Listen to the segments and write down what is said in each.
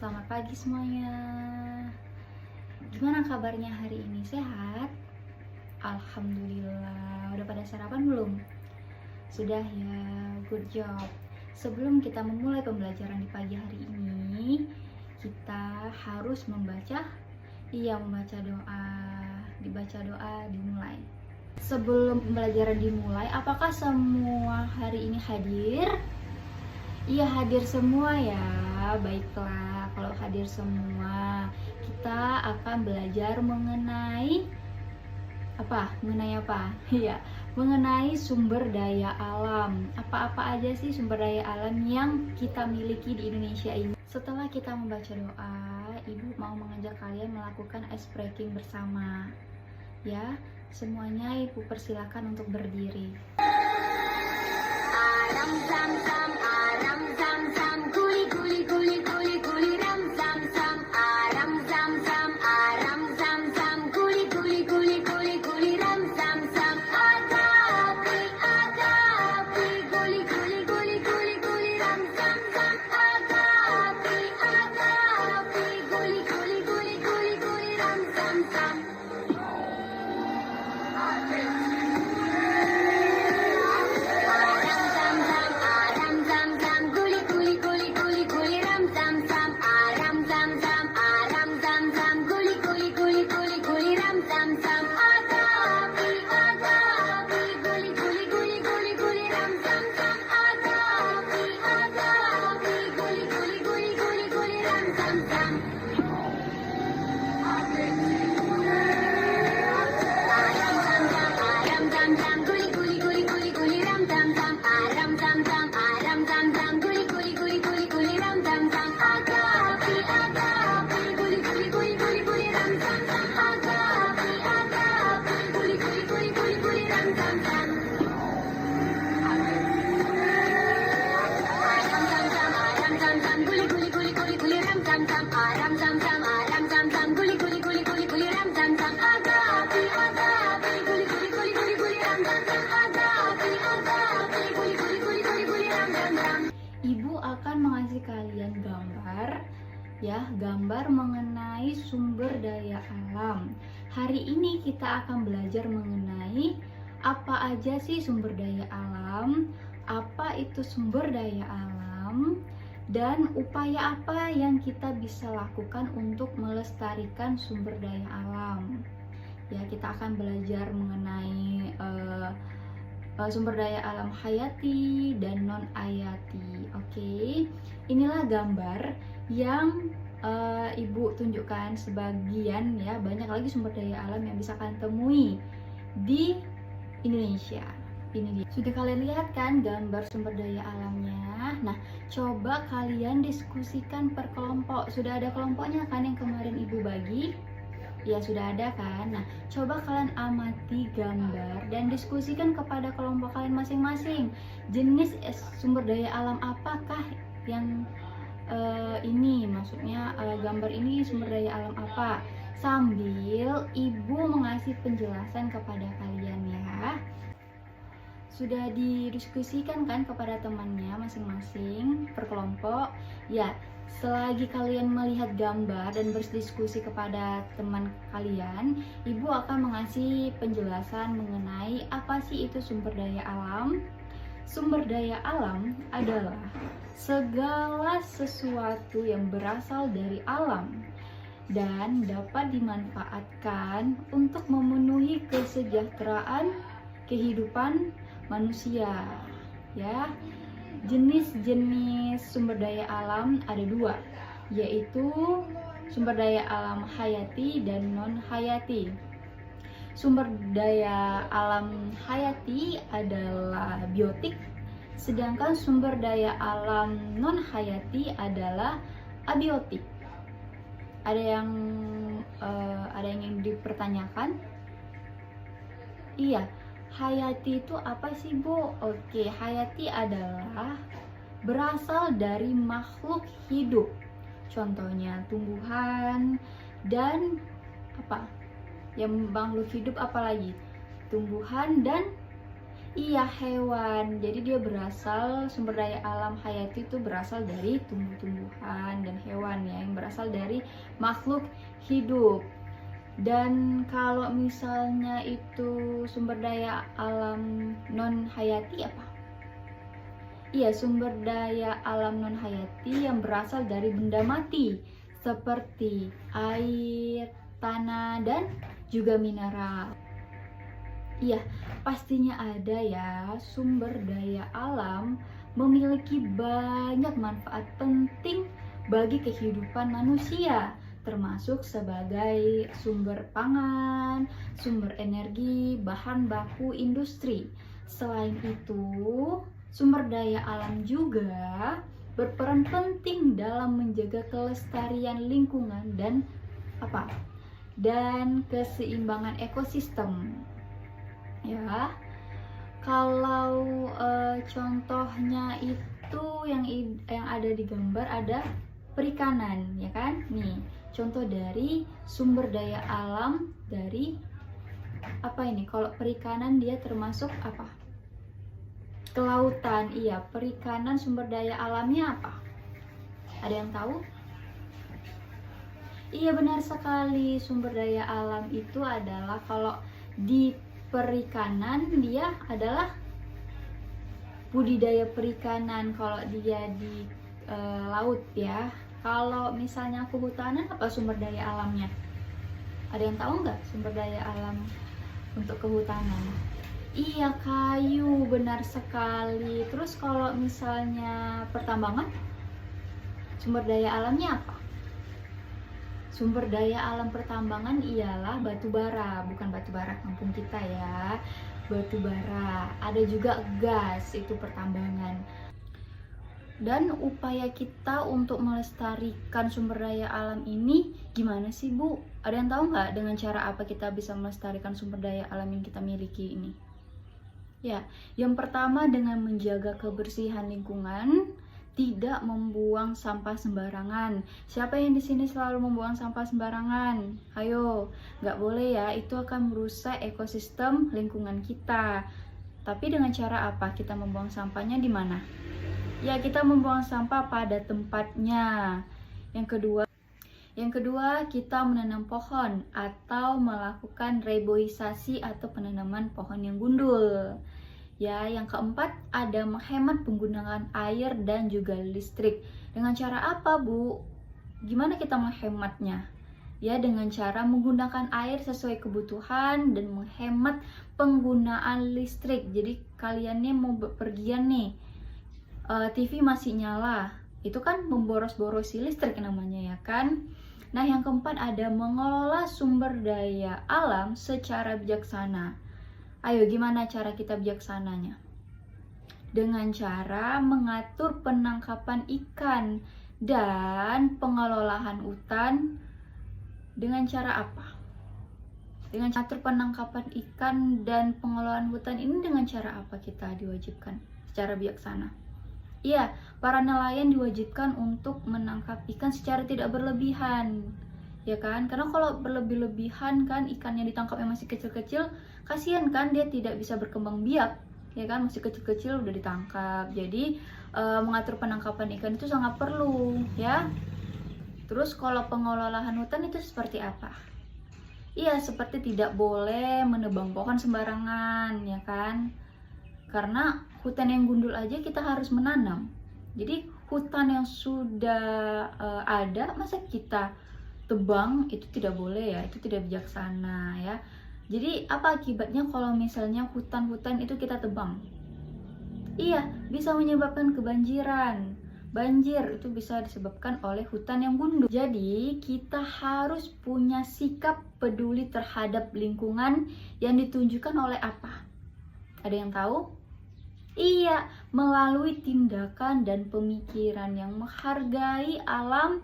Selamat pagi semuanya. Gimana kabarnya hari ini? Sehat? Alhamdulillah. Udah pada sarapan belum? Sudah ya, good job. Sebelum kita memulai pembelajaran di pagi hari ini, kita harus membaca doa. Dibaca doa, dimulai. Sebelum pembelajaran dimulai, apakah semua hari ini hadir? Iya, hadir semua ya. Baiklah, kalau hadir semua, kita akan belajar mengenai apa? Iya, mengenai sumber daya alam. Apa-apa aja sih sumber daya alam yang kita miliki di Indonesia ini? Setelah kita membaca doa, Ibu mau mengajak kalian melakukan ice breaking bersama. Ya, semuanya Ibu persilakan untuk berdiri. Aram zam zam, aram zam zam, guli guli guli guli guli ram zam zam, aram zam zam, aram zam zam, guli guli guli guli guli ram zam zam, ada api, guli guli guli guli guli ram zam zam, ada api, guli guli guli guli guli ram zam zam. Ibu akan mengasih kalian gambar mengenai sumber daya alam. Hari ini kita akan belajar mengenai apa aja sih sumber daya alam, apa itu sumber daya alam, dan upaya apa yang kita bisa lakukan untuk melestarikan sumber daya alam. Ya, kita akan belajar mengenai sumber daya alam hayati dan non hayati. Oke, inilah gambar yang Ibu tunjukkan sebagian ya. Banyak lagi sumber daya alam yang bisa kalian temui di Indonesia. Ini dia. Sudah kalian lihat kan gambar sumber daya alamnya? Nah, coba kalian diskusikan per kelompok. Sudah ada kelompoknya kan yang kemarin Ibu bagi? Ya, sudah ada kan? Nah, coba kalian amati gambar dan diskusikan kepada kelompok kalian masing-masing. Jenis sumber daya alam apakah yang ini? Maksudnya gambar ini sumber daya alam apa? Sambil Ibu mengasih penjelasan kepada kalian ya. Sudah didiskusikan kan kepada temannya masing-masing per kelompok? Ya, selagi kalian melihat gambar dan berdiskusi kepada teman kalian, Ibu akan mengasih penjelasan mengenai apa sih itu sumber daya alam. Sumber daya alam adalah segala sesuatu yang berasal dari alam dan dapat dimanfaatkan untuk memenuhi kesejahteraan kehidupan manusia. Ya, jenis-jenis sumber daya alam ada dua, yaitu sumber daya alam hayati dan non hayati. Sumber daya alam hayati adalah biotik, sedangkan sumber daya alam non hayati adalah abiotik. Ada yang ingin dipertanyakan? Iya, hayati itu apa sih, Bu? Oke, hayati adalah berasal dari makhluk hidup. Contohnya tumbuhan dan apa? Yang makhluk hidup apalagi? Tumbuhan dan Iya, hewan. Jadi dia sumber daya alam hayati itu berasal dari tumbuh-tumbuhan dan hewan ya, yang berasal dari makhluk hidup. Dan kalau misalnya itu sumber daya alam non hayati apa? Iya, sumber daya alam non hayati yang berasal dari benda mati seperti air, tanah, dan juga mineral. Iya, pastinya ada ya. Sumber daya alam memiliki banyak manfaat penting bagi kehidupan manusia, termasuk sebagai sumber pangan, sumber energi, bahan baku industri. Selain itu, sumber daya alam juga berperan penting dalam menjaga kelestarian lingkungan dan keseimbangan ekosistem. Ya, kalau contohnya itu yang ada di gambar ada perikanan, ya kan? Nih, contoh dari sumber daya alam dari apa ini? Kalau perikanan dia termasuk apa? Kelautan. Iya, perikanan sumber daya alamnya apa? Ada yang tahu? Iya, benar sekali. Sumber daya alam itu adalah kalau di perikanan dia adalah budidaya perikanan kalau dia di laut ya. Kalau misalnya kehutanan, apa sumber daya alamnya? Ada yang tahu nggak sumber daya alam untuk kehutanan? Iya, kayu, benar sekali. Terus kalau misalnya pertambangan, sumber daya alamnya apa? Sumber daya alam pertambangan ialah batu bara, bukan batu bara kampung kita ya. Batu bara, ada juga gas, itu pertambangan. Dan upaya kita untuk melestarikan sumber daya alam ini gimana sih, Bu? Ada yang tahu nggak dengan cara apa kita bisa melestarikan sumber daya alam yang kita miliki ini? Ya, yang pertama dengan menjaga kebersihan lingkungan, tidak membuang sampah sembarangan. Siapa yang di sini selalu membuang sampah sembarangan? Ayo, nggak boleh ya, itu akan merusak ekosistem lingkungan kita. Tapi dengan cara apa kita membuang sampahnya di mana? Ya, kita membuang sampah pada tempatnya. Yang kedua, kita menanam pohon atau melakukan reboisasi atau penanaman pohon yang gundul. Ya, yang keempat ada menghemat penggunaan air dan juga listrik. Dengan cara apa, Bu? Gimana kita menghematnya? Ya, dengan cara menggunakan air sesuai kebutuhan dan menghemat penggunaan listrik. Jadi kaliannya mau bepergian nih, TV masih nyala, itu kan memboros-borosi listrik namanya ya kan. Nah, yang keempat ada mengelola sumber daya alam secara bijaksana. Ayo, gimana cara kita bijaksananya? Dengan cara mengatur penangkapan ikan dan pengelolaan hutan. Dengan cara apa? Dengan atur penangkapan ikan dan pengelolaan hutan ini, dengan cara apa kita diwajibkan secara bijaksana? Iya, para nelayan diwajibkan untuk menangkap ikan secara tidak berlebihan, ya kan? Karena kalau berlebih-lebihan kan ikannya ditangkap yang masih kecil-kecil, kasihan kan dia tidak bisa berkembang biak, ya kan? Masih kecil-kecil udah ditangkap. Jadi mengatur penangkapan ikan itu sangat perlu, ya. Terus kalau pengelolaan hutan itu seperti apa? Iya, seperti tidak boleh menebang pohon sembarangan, ya kan? Karena hutan yang gundul aja kita harus menanam. Jadi hutan yang sudah ada, masa kita tebang? Itu tidak boleh ya, itu tidak bijaksana ya. Jadi apa akibatnya kalau misalnya hutan-hutan itu kita tebang? Iya, bisa menyebabkan kebanjiran. Banjir itu bisa disebabkan oleh hutan yang gundul. Jadi kita harus punya sikap peduli terhadap lingkungan yang ditunjukkan oleh apa? Ada yang tahu? Iya, melalui tindakan dan pemikiran yang menghargai alam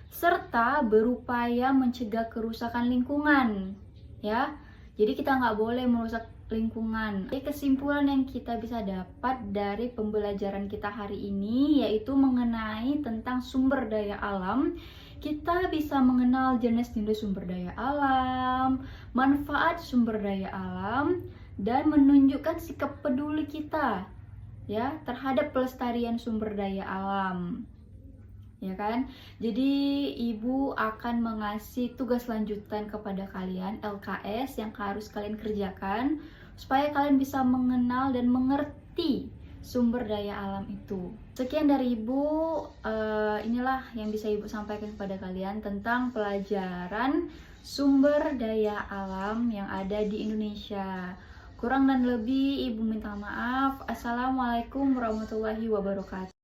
serta berupaya mencegah kerusakan lingkungan. Ya, jadi kita nggak boleh merusak lingkungan. Jadi kesimpulan yang kita bisa dapat dari pembelajaran kita hari ini yaitu mengenai tentang sumber daya alam. Kita bisa mengenal jenis-jenis sumber daya alam, manfaat sumber daya alam, dan menunjukkan sikap peduli kita ya terhadap pelestarian sumber daya alam. Ya kan? Jadi ibu akan mengasih tugas lanjutan kepada kalian, LKS, yang harus kalian kerjakan supaya kalian bisa mengenal dan mengerti sumber daya alam itu. Sekian dari ibu, inilah yang bisa ibu sampaikan kepada kalian tentang pelajaran sumber daya alam yang ada di Indonesia. Kurang dan lebih ibu minta maaf. Assalamualaikum warahmatullahi wabarakatuh.